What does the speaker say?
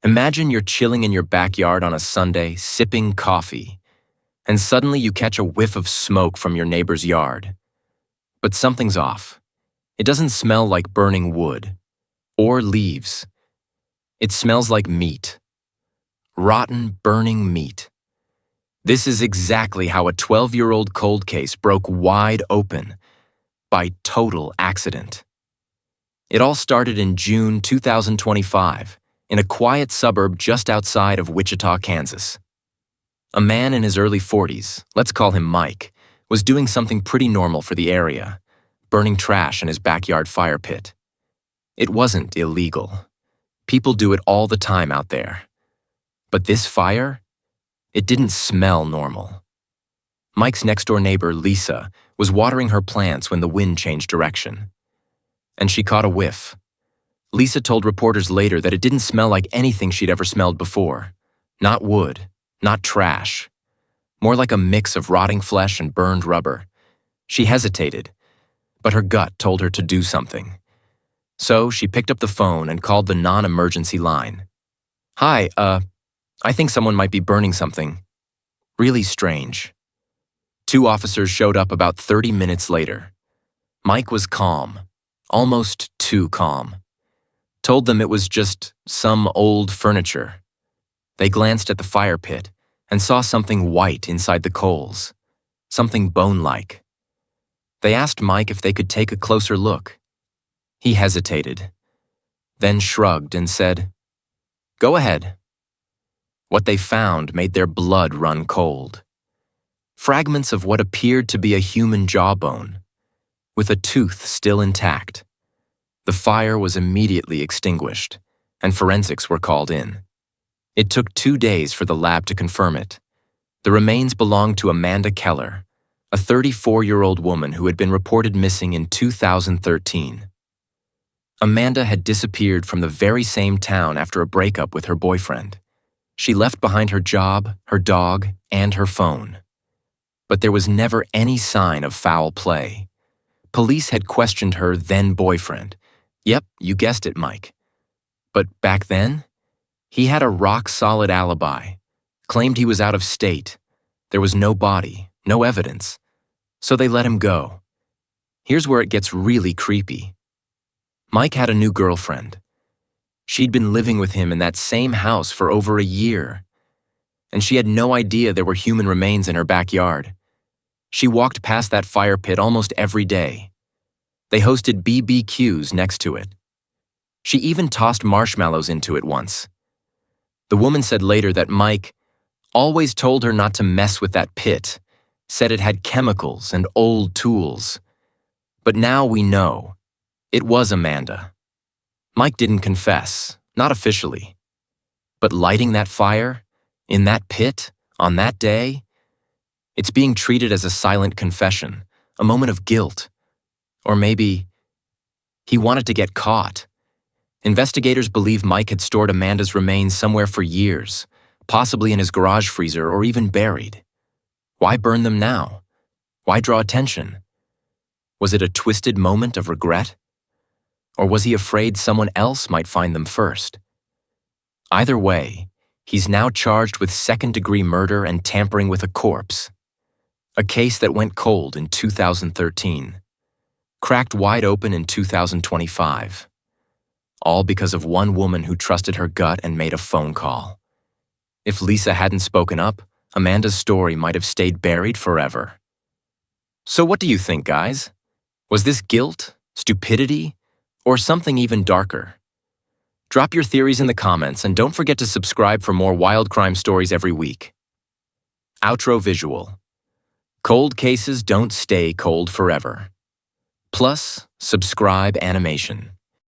Imagine you're chilling in your backyard on a Sunday, sipping coffee, and suddenly you catch a whiff of smoke from your neighbor's yard. But something's off. It doesn't smell like burning wood or leaves. It smells like meat. Rotten, burning meat. This is exactly how a 12-year-old cold case broke wide open by total accident. It all started in June 2025 in a quiet suburb just outside of Wichita, Kansas. A man in his early 40s, let's call him Mike, was doing something pretty normal for the area, burning trash in his backyard fire pit. It wasn't illegal. People do it all the time out there. But this fire, it didn't smell normal. Mike's next-door neighbor, Lisa, was watering her plants when the wind changed direction. And she caught a whiff. Lisa told reporters later that it didn't smell like anything she'd ever smelled before. Not wood, not trash. More like a mix of rotting flesh and burned rubber. She hesitated, but her gut told her to do something. So she picked up the phone and called the non-emergency line. "Hi, I think someone might be burning something. Really strange." 2 officers showed up about 30 minutes later. Mike was calm, almost too calm. Told them it was just some old furniture. They glanced at the fire pit and saw something white inside the coals, something bone-like. They asked Mike if they could take a closer look. He hesitated, then shrugged and said, "Go ahead." What they found made their blood run cold. Fragments of what appeared to be a human jawbone, with a tooth still intact. The fire was immediately extinguished, and forensics were called in. It took 2 days for the lab to confirm it. The remains belonged to Amanda Keller, a 34-year-old woman who had been reported missing in 2013. Amanda had disappeared from the very same town after a breakup with her boyfriend. She left behind her job, her dog, and her phone. But there was never any sign of foul play. Police had questioned her then-boyfriend. Yep, you guessed it, Mike. But back then, he had a rock-solid alibi, claimed he was out of state. There was no body, no evidence. So they let him go. Here's where it gets really creepy. Mike had a new girlfriend. She'd been living with him in that same house for over a year. And she had no idea there were human remains in her backyard. She walked past that fire pit almost every day. They hosted BBQs next to it. She even tossed marshmallows into it once. The woman said later that Mike always told her not to mess with that pit, said it had chemicals and old tools. But now we know. It was Amanda. Mike didn't confess, not officially. But lighting that fire, in that pit, on that day, it's being treated as a silent confession, a moment of guilt. Or maybe he wanted to get caught. Investigators believe Mike had stored Amanda's remains somewhere for years, possibly in his garage freezer or even buried. Why burn them now? Why draw attention? Was it a twisted moment of regret? Or was he afraid someone else might find them first? Either way, he's now charged with second-degree murder and tampering with a corpse. A case that went cold in 2013. Cracked wide open in 2025. All because of one woman who trusted her gut and made a phone call. If Lisa hadn't spoken up, Amanda's story might have stayed buried forever. So what do you think, guys? Was this guilt, stupidity, or something even darker? Drop your theories in the comments and don't forget to subscribe for more wild crime stories every week. Outro visual. Cold cases don't stay cold forever. Plus, subscribe animation.